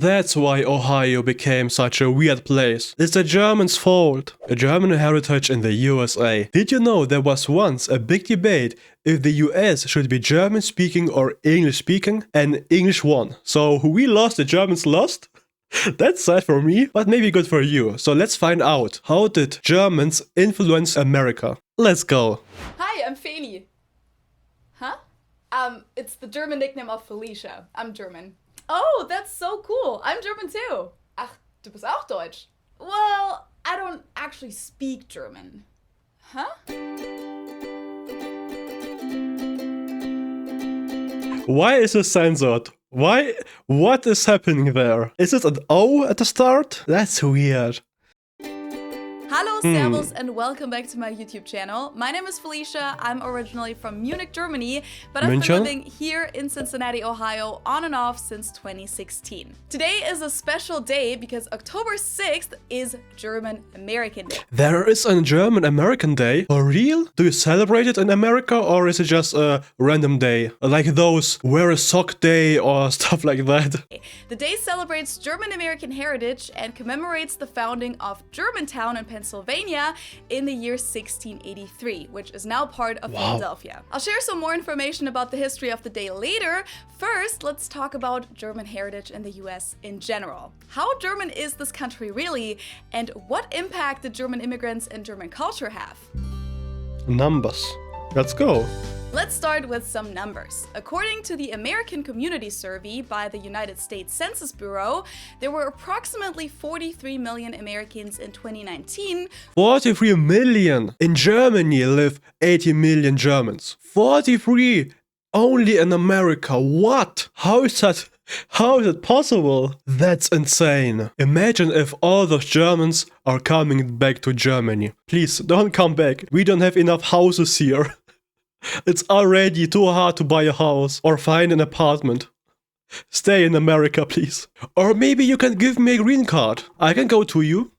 That's why Ohio became such a weird place. It's the Germans' fault. A German heritage in the USA. Did you know there was once a big debate if the US should be German speaking or English speaking? And English won. So who we lost, the Germans lost? That's sad for me, but maybe good for you. So let's find out. How did Germans influence America? Let's go. Hi, I'm Feli. Huh? It's the German nickname of Felicia. I'm German. Oh, that's so cool. I'm German too. Ach, du bist auch Deutsch. Well, I don't actually speak German. Huh? Why is it censored? Why? What is happening there? Is it an O at the start? That's weird. Hallo, Servus, and welcome back to my YouTube channel. My name is Felicia. I'm originally from Munich, Germany, but I've been living here in Cincinnati, Ohio, on and off since 2016. Today is a special day because October 6th is German American Day. There is a German American Day? For real? Do you celebrate it in America, or is it just a random day? Like those wear a sock day or stuff like that? The day celebrates German American heritage and commemorates the founding of Germantown in Pennsylvania in the year 1683, which is now part of Philadelphia. I'll share some more information about the history of the day later. First, let's talk about German heritage in the US in general. How German is this country really, and what impact did German immigrants and German culture have? Numbers. Let's go. Let's start with some numbers. According to the American Community Survey by the United States Census Bureau, there were approximately 43 million Americans in 2019. 43 million! In Germany live 80 million Germans. 43! Only in America. What? How is that possible? That's insane. Imagine if all those Germans are coming back to Germany. Please, don't come back. We don't have enough houses here. It's already too hard to buy a house or find an apartment. Stay in America, please. Or maybe you can give me a green card. I can go to you.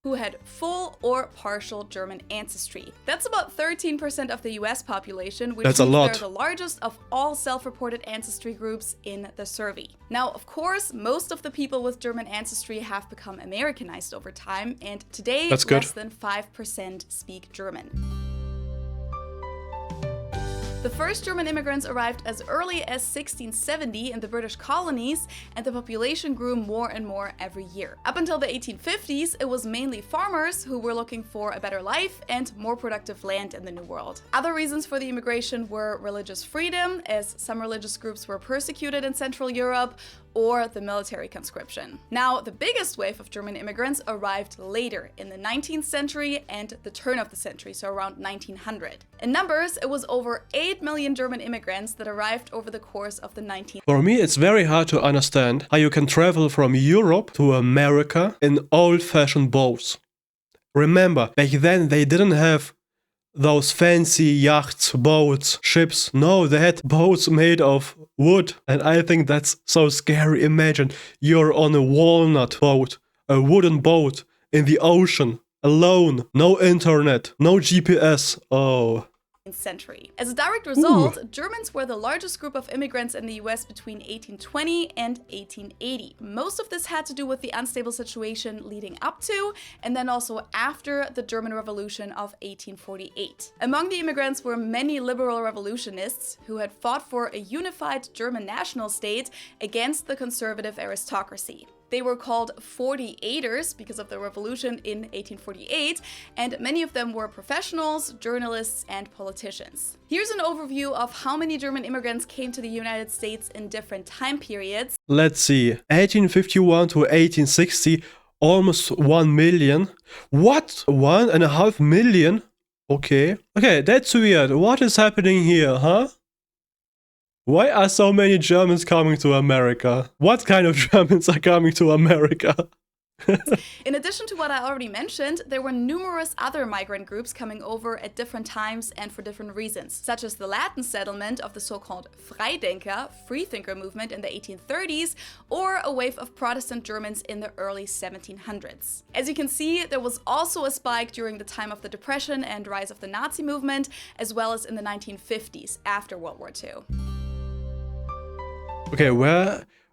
Who had full or partial German ancestry. That's about 13% of the US population, which means they're the largest of all self-reported ancestry groups in the survey. Now, of course, most of the people with German ancestry have become Americanized over time, and today less than 5% speak German. The first German immigrants arrived as early as 1670 in the British colonies, and the population grew more and more every year. Up until the 1850s, it was mainly farmers who were looking for a better life and more productive land in the New World. Other reasons for the immigration were religious freedom, as some religious groups were persecuted in Central Europe, or the military conscription. Now, the biggest wave of German immigrants arrived later, in the 19th century and the turn of the century, so around 1900. In numbers, it was over 8 million German immigrants that arrived over the course of the 19th. For me, it's very hard to understand how you can travel from Europe to America in old-fashioned boats. Remember, back then they didn't have those fancy yachts, boats, ships. No, they had boats made of wood. And I think that's so scary. Imagine you're on a walnut boat, a wooden boat in the ocean, alone, no internet, no GPS. Oh. Century. As a direct result, Germans were the largest group of immigrants in the US between 1820 and 1880. Most of this had to do with the unstable situation leading up to and then also after the German Revolution of 1848. Among the immigrants were many liberal revolutionists who had fought for a unified German national state against the conservative aristocracy. They were called 48ers because of the revolution in 1848, and many of them were professionals, journalists, and politicians. Here's an overview of how many German immigrants came to the United States in different time periods. Let's see, 1851 to 1860, almost 1 million. What? 1.5 million? Okay, that's weird. What is happening here, huh? Why are so many Germans coming to America? What kind of Germans are coming to America? In addition to what I already mentioned, there were numerous other migrant groups coming over at different times and for different reasons, such as the Latin settlement of the so-called Freidenker, freethinker movement in the 1830s, or a wave of Protestant Germans in the early 1700s. As you can see, there was also a spike during the time of the Depression and rise of the Nazi movement, as well as in the 1950s, after World War II. Okay,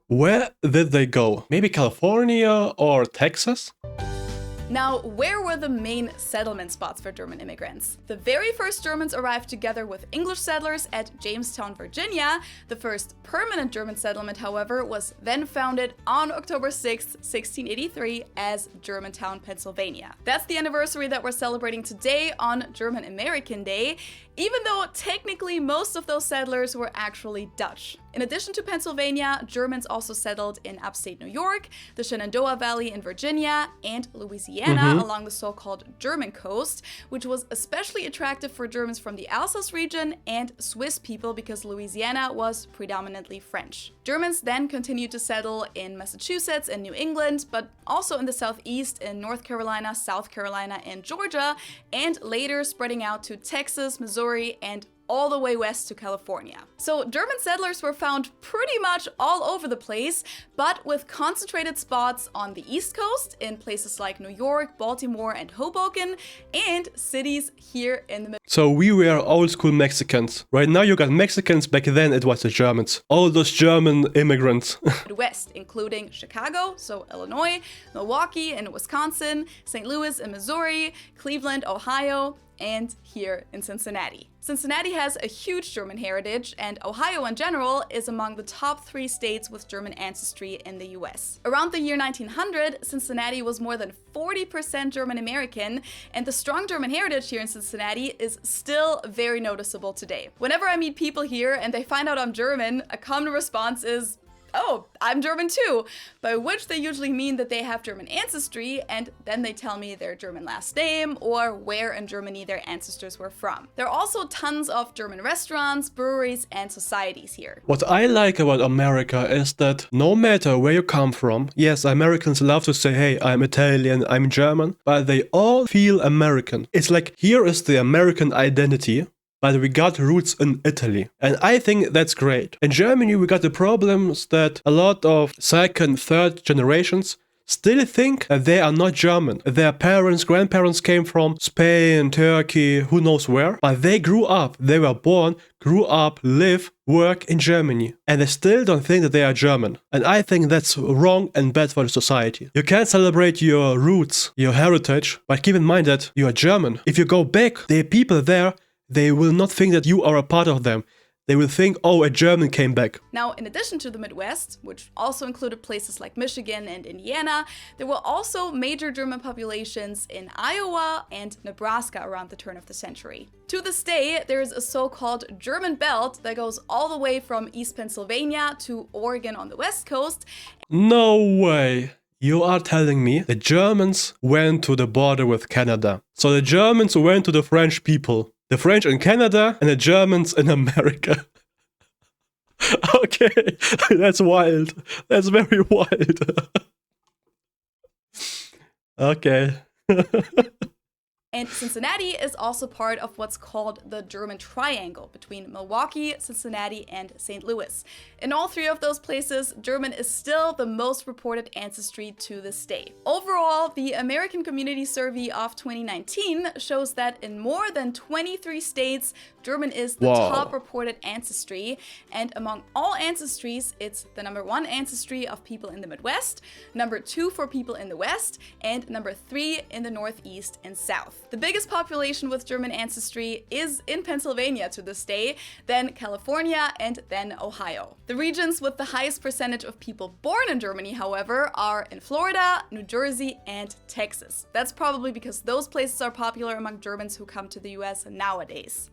Where did they go? Maybe California or Texas? Now, where were the main settlement spots for German immigrants? The very first Germans arrived together with English settlers at Jamestown, Virginia. The first permanent German settlement, however, was then founded on October 6, 1683 as Germantown, Pennsylvania. That's the anniversary that we're celebrating today on German American Day, even though technically most of those settlers were actually Dutch. In addition to Pennsylvania, Germans also settled in upstate New York, the Shenandoah Valley in Virginia, and Louisiana along the so-called German coast, which was especially attractive for Germans from the Alsace region and Swiss people because Louisiana was predominantly French. Germans then continued to settle in Massachusetts and New England, but also in the southeast in North Carolina, South Carolina, and Georgia, and later spreading out to Texas, Missouri, and all the way west to California. So German settlers were found pretty much all over the place, but with concentrated spots on the East Coast in places like New York, Baltimore, and Hoboken, and cities here in the So we were old school Mexicans. Right now you got Mexicans, back then it was the Germans. All those German immigrants. Midwest, including Chicago, so Illinois, Milwaukee in Wisconsin, St. Louis in Missouri, Cleveland, Ohio, and here in Cincinnati. Cincinnati has a huge German heritage, and Ohio in general is among the top 3 states with German ancestry in the US. Around the year 1900, Cincinnati was more than 40% German American, and the strong German heritage here in Cincinnati is still very noticeable today. Whenever I meet people here and they find out I'm German, a common response is, "Oh, I'm German too," by which they usually mean that they have German ancestry, and then they tell me their German last name or where in Germany their ancestors were from. There are also tons of German restaurants, breweries, and societies here. What I like about America is that no matter where you come from, yes, Americans love to say, hey, I'm Italian, I'm German, but they all feel American. It's like, here is the American identity, but we got roots in Italy. And I think that's great. In Germany, we got the problems that a lot of second, third generations still think that they are not German. Their parents, grandparents came from Spain, Turkey, who knows where. But they grew up, they were born, grew up, live, work in Germany. And they still don't think that they are German. And I think that's wrong and bad for the society. You can't celebrate your roots, your heritage, but keep in mind that you are German. If you go back, the people there, they will not think that you are a part of them. They will think, oh, a German came back. Now, in addition to the Midwest, which also included places like Michigan and Indiana, there were also major German populations in Iowa and Nebraska around the turn of the century. To this day, there is a so-called German belt that goes all the way from East Pennsylvania to Oregon on the West Coast. No way. You are telling me the Germans went to the border with Canada. So the Germans went to the French people. The French in Canada and the Germans in America. Okay, that's wild. That's very wild. Okay. And Cincinnati is also part of what's called the German Triangle between Milwaukee, Cincinnati, and St. Louis. In all 3 of those places, German is still the most reported ancestry to this day. Overall, the American Community Survey of 2019 shows that in more than 23 states, German is the top reported ancestry. And among all ancestries, it's the #1 ancestry of people in the Midwest, #2 for people in the West, and #3 in the Northeast and South. The biggest population with German ancestry is in Pennsylvania to this day, then California, and then Ohio. The regions with the highest percentage of people born in Germany, however, are in Florida, New Jersey, and Texas. That's probably because those places are popular among Germans who come to the US nowadays.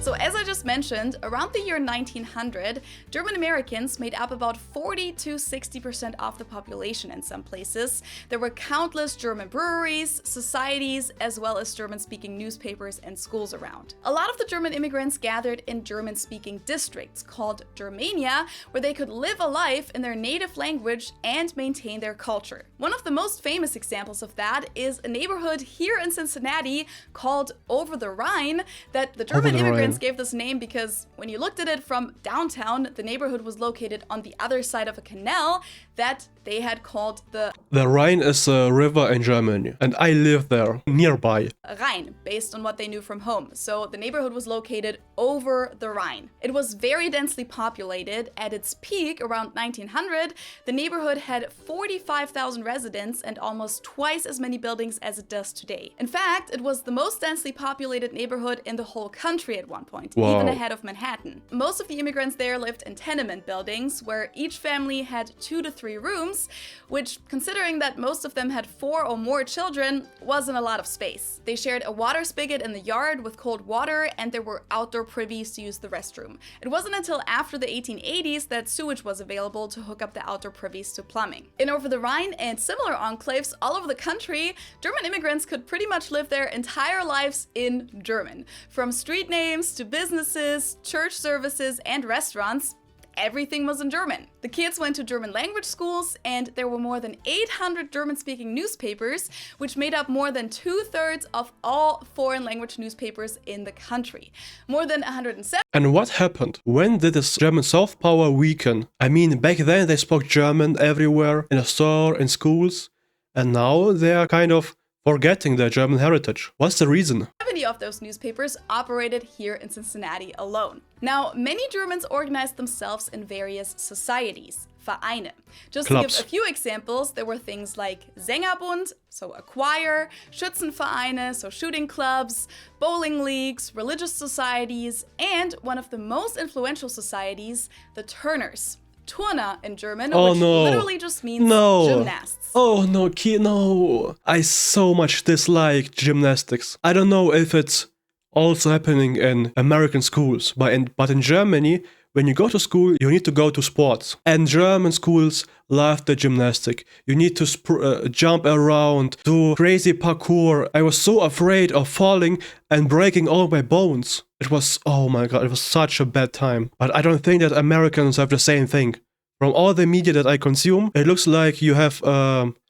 So as I just mentioned, around the year 1900, German Americans made up about 40 to 60% of the population in some places. There were countless German breweries, societies, as well as German-speaking newspapers and schools around. A lot of the German immigrants gathered in German-speaking districts called Germania, where they could live a life in their native language and maintain their culture. One of the most famous examples of that is a neighborhood here in Cincinnati called Over the Rhine that the German immigrants Immigrants gave this name because when you looked at it from downtown, the neighborhood was located on the other side of a canal that they had called the Rhine is a river in Germany, and I live there, nearby. Rhine, based on what they knew from home. So the neighborhood was located over the Rhine. It was very densely populated. At its peak, around 1900, the neighborhood had 45,000 residents and almost twice as many buildings as it does today. In fact, it was the most densely populated neighborhood in the whole country at one point, Wow. even ahead of Manhattan. Most of the immigrants there lived in tenement buildings, where each family had 2 to 3 rooms, which, considering that most of them had 4 or more children, wasn't a lot of space. They shared a water spigot in the yard with cold water, and there were outdoor privies to use the restroom. It wasn't until after the 1880s that sewage was available to hook up the outdoor privies to plumbing. In Over the Rhine and similar enclaves all over the country, German immigrants could pretty much live their entire lives in German. From street names to businesses, church services, and restaurants, everything was in German. The kids went to German language schools, and there were more than 800 German-speaking newspapers, which made up more than 2/3 of all foreign language newspapers in the country. More than 170. And what happened? When did this German soft power weaken? I mean, back then they spoke German everywhere, in a store, in schools, and now they are kind of forgetting their German heritage. What's the reason? 70 of those newspapers operated here in Cincinnati alone. Now, many Germans organized themselves in various societies, Vereine. Just Clubs. to give a few examples, there were things like Sängerbund, so a choir, Schützenvereine, so shooting clubs, bowling leagues, religious societies, and one of the most influential societies, the Turners. Turner in German, which literally just means gymnasts. Oh no, no. I so much dislike gymnastics. I don't know if it's also happening in American schools, but in Germany, when you go to school, you need to go to sports. And German schools love the gymnastic. You need to jump around, do crazy parkour. I was so afraid of falling and breaking all my bones. It was, oh my god, it was such a bad time. But I don't think that Americans have the same thing. From all the media that I consume, it looks like you have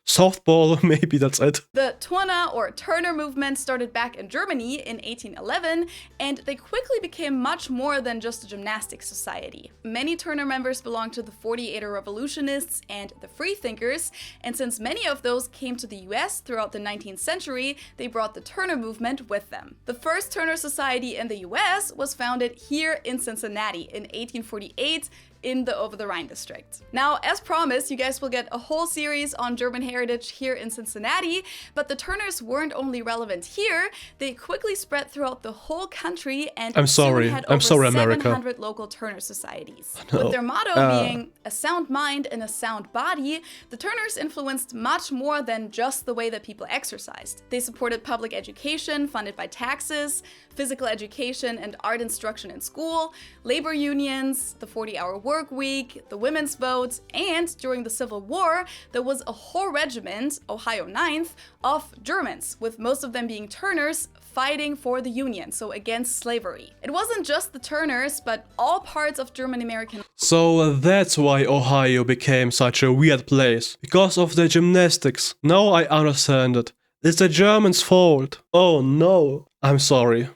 softball, maybe that's it. The Turner or Turner movement started back in Germany in 1811, and they quickly became much more than just a gymnastics society. Many Turner members belonged to the 48er revolutionists and the freethinkers, and since many of those came to the US throughout the 19th century, they brought the Turner movement with them. The first Turner Society in the US was founded here in Cincinnati in 1848, in the Over the Rhine district. Now, as promised, you guys will get a whole series on German heritage here in Cincinnati, but the Turners weren't only relevant here, they quickly spread throughout the whole country and soon had over 700 local Turner societies. With their motto being a sound mind and a sound body, the Turners influenced much more than just the way that people exercised. They supported public education funded by taxes, physical education and art instruction in school, labor unions, the 40-hour work week, the women's vote, and during the Civil War, there was a whole regiment, Ohio 9th, of Germans, with most of them being Turners, fighting for the Union, so against slavery. It wasn't just the Turners, but all parts of German American. So that's why Ohio became such a weird place. Because of the gymnastics. Now I understand it. It's the Germans' fault. Oh no. I'm sorry.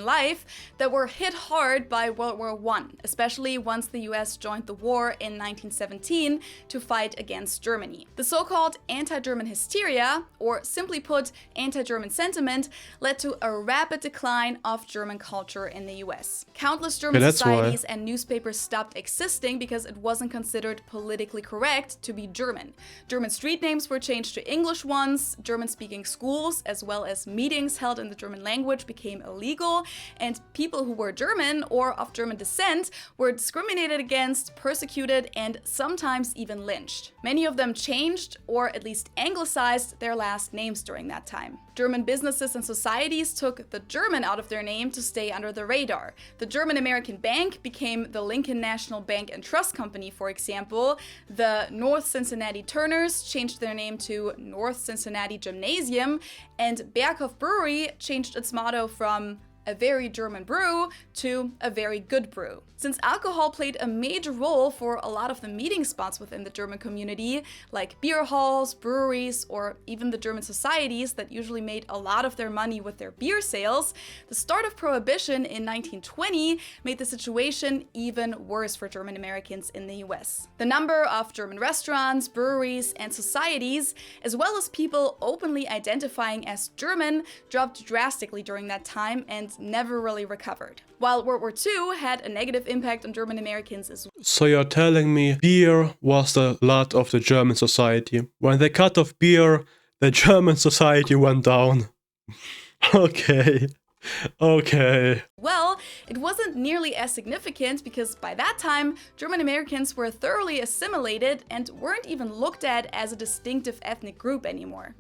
Life that were hit hard by World War I, especially once the US joined the war in 1917 to fight against Germany. The so-called anti-German hysteria, or simply put, anti-German sentiment, led to a rapid decline of German culture in the US. Countless German societies and newspapers stopped existing because it wasn't considered politically correct to be German. German street names were changed to English ones, German-speaking schools, as well as meetings held in the German language became illegal, and people who were German or of German descent were discriminated against, persecuted, and sometimes even lynched. Many of them changed, or at least anglicized, their last names during that time. German businesses and societies took the German out of their name to stay under the radar. The German American Bank became the Lincoln National Bank and Trust Company, for example. The North Cincinnati Turners changed their name to North Cincinnati Gymnasium, and Berghoff Brewery changed its motto from a very German brew to a very good brew. Since alcohol played a major role for a lot of the meeting spots within the German community, like beer halls, breweries, or even the German societies that usually made a lot of their money with their beer sales, the start of Prohibition in 1920 made the situation even worse for German Americans in the US. The number of German restaurants, breweries, and societies, as well as people openly identifying as German, dropped drastically during that time and never really recovered. While World War II had a negative impact on German Americans as well. So you're telling me beer was the blood of the German society. When they cut off beer, the German society went down. Okay. Okay. Well, it wasn't nearly as significant because by that time, German Americans were thoroughly assimilated and weren't even looked at as a distinctive ethnic group anymore.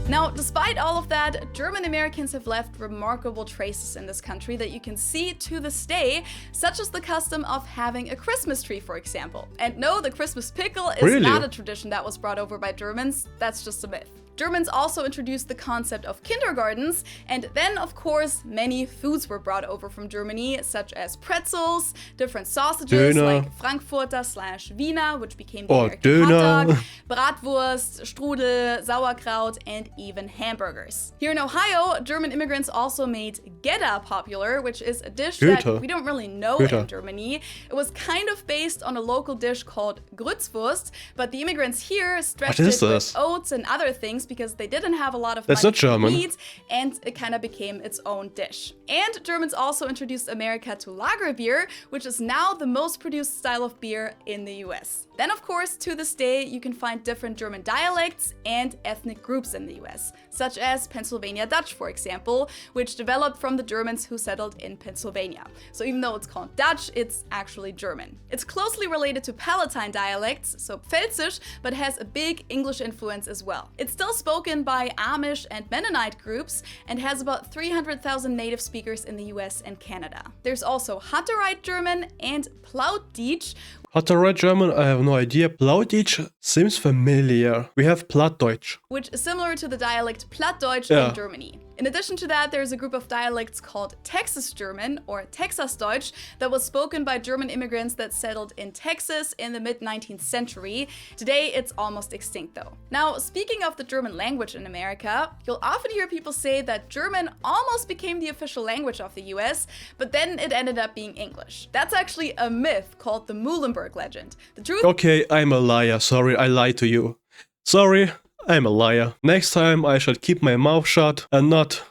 Now, despite all of that, German Americans have left remarkable traces in this country that you can see to this day, such as the custom of having a Christmas tree, for example. And no, the Christmas pickle is not a tradition that was brought over by Germans, that's just a myth. Germans also introduced the concept of kindergartens, and then, of course, many foods were brought over from Germany, such as pretzels, different sausages like Frankfurter/Wiener, which became the American hot dog, Bratwurst, Strudel, Sauerkraut, and even hamburgers. Here in Ohio, German immigrants also made Gouda popular, which is a dish that we don't really know in Germany. It was kind of based on a local dish called Grützwurst, but the immigrants here stretched it with oats and other things because they didn't have a lot of money to eat, and it kind of became its own dish. And Germans also introduced America to lager beer, which is now the most produced style of beer in the US. Then, of course, to this day, you can find different German dialects and ethnic groups in the US, such as Pennsylvania Dutch, for example, which developed from the Germans who settled in Pennsylvania. So even though it's called Dutch, it's actually German. It's closely related to Palatine dialects, so Pfälzisch, but has a big English influence as well. It's still spoken by Amish and Mennonite groups and has about 300,000 native speakers in the US and Canada. There's also Hutterite German and Plautdeutsch. Hutterite German, I have no idea. Plautdeutsch seems familiar. We have Plattdeutsch, which is similar to the dialect Plattdeutsch in Germany. In addition to that, there's a group of dialects called Texas German or Texasdeutsch that was spoken by German immigrants that settled in Texas in the mid-19th century. Today, it's almost extinct though. Now, speaking of the German language in America, you'll often hear people say that German almost became the official language of the US, but then it ended up being English. That's actually a myth called the Muhlenberg legend. The truth— Okay, I'm a liar. Sorry, I lied to you. Sorry. I'm a liar. Next time I should keep my mouth shut and not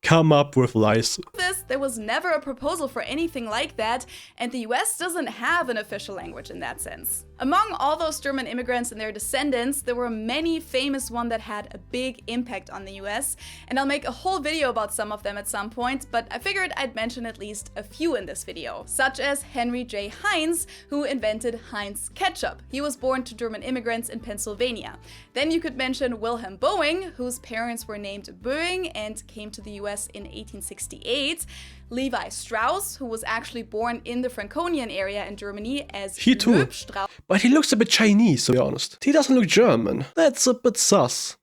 come up with lies. There was never a proposal for anything like that, and the US doesn't have an official language in that sense. Among all those German immigrants and their descendants, there were many famous ones that had a big impact on the US, and I'll make a whole video about some of them at some point, but I figured I'd mention at least a few in this video, such as Henry J. Heinz, who invented Heinz ketchup. He was born to German immigrants in Pennsylvania. Then you could mention Wilhelm Boeing, whose parents were named Boeing and came to the US in 1868. Levi Strauss, who was actually born in the Franconian area in Germany as He too. Loeb Strauss, But he looks a bit Chinese, to be honest. He doesn't look German. That's a bit sus.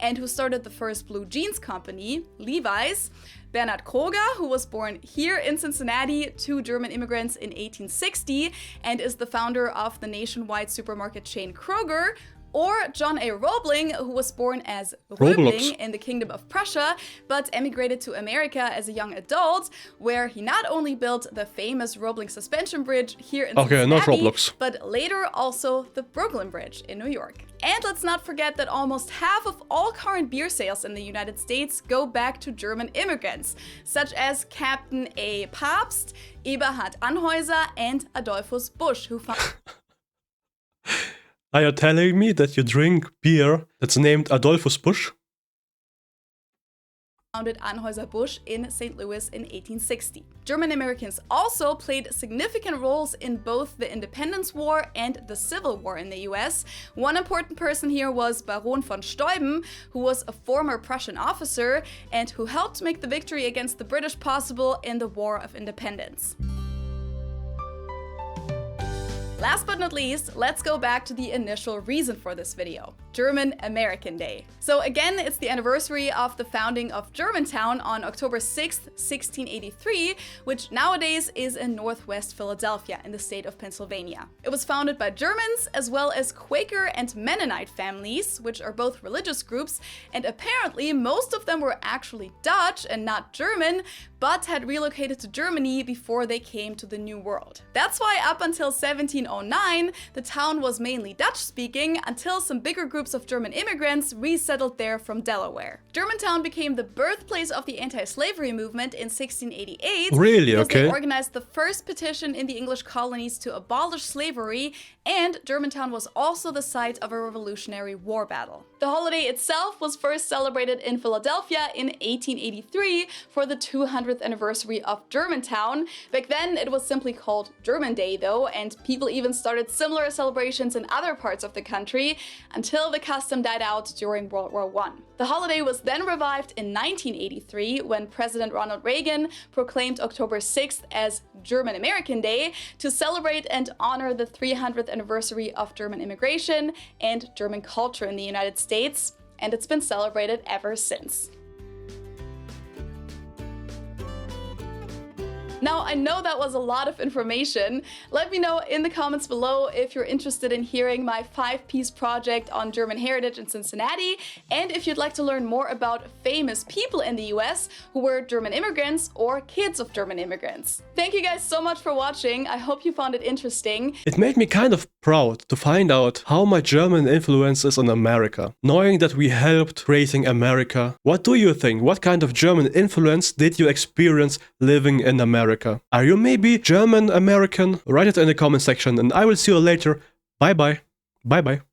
and who started the first blue jeans company, Levi's. Bernhard Kroger, who was born here in Cincinnati to German immigrants in 1860 and is the founder of the nationwide supermarket chain Kroger. Or John A. Roebling, who was born as Roebling in the Kingdom of Prussia, but emigrated to America as a young adult, where he not only built the famous Roebling Suspension Bridge here in Cincinnati, but later also the Brooklyn Bridge in New York. And let's not forget that almost half of all current beer sales in the United States go back to German immigrants, such as Captain A. Pabst, Eberhard Anheuser, and Adolphus Busch, who founded Are you telling me that you drink beer that's named Adolphus Busch? Anheuser-Busch in St. Louis in 1860. German Americans also played significant roles in both the Independence War and the Civil War in the US. One important person here was Baron von Steuben, who was a former Prussian officer and who helped make the victory against the British possible in the War of Independence. Last but not least, let's go back to the initial reason for this video, German American Day. So again, it's the anniversary of the founding of Germantown on October 6th, 1683, which nowadays is in northwest Philadelphia in the state of Pennsylvania. It was founded by Germans as well as Quaker and Mennonite families, which are both religious groups, and apparently most of them were actually Dutch and not German, but had relocated to Germany before they came to the New World. That's why up until 1709, the town was mainly Dutch-speaking until some bigger groups of German immigrants resettled there from Delaware. Germantown became the birthplace of the anti-slavery movement in 1688. Really? Because Okay. they organized the first petition in the English colonies to abolish slavery, and Germantown was also the site of a Revolutionary War battle. The holiday itself was first celebrated in Philadelphia in 1883 for the 200th anniversary of Germantown. Back then, it was simply called German Day though, and people even started similar celebrations in other parts of the country until the custom died out during World War I. The holiday was then revived in 1983 when President Ronald Reagan proclaimed October 6th as German American Day to celebrate and honor the 300th anniversary of German immigration and German culture in the United States, and it's been celebrated ever since. Now, I know that was a lot of information. Let me know in the comments below if you're interested in hearing my 5-piece project on German heritage in Cincinnati, and if you'd like to learn more about famous people in the US who were German immigrants or kids of German immigrants. Thank you guys so much for watching. I hope you found it interesting. It made me kind of proud to find out how my German influence is on America, knowing that we helped creating America. What do you think? What kind of German influence did you experience living in America? Are you maybe German American? Write it in the comment section and I will see you later. Bye bye. Bye bye.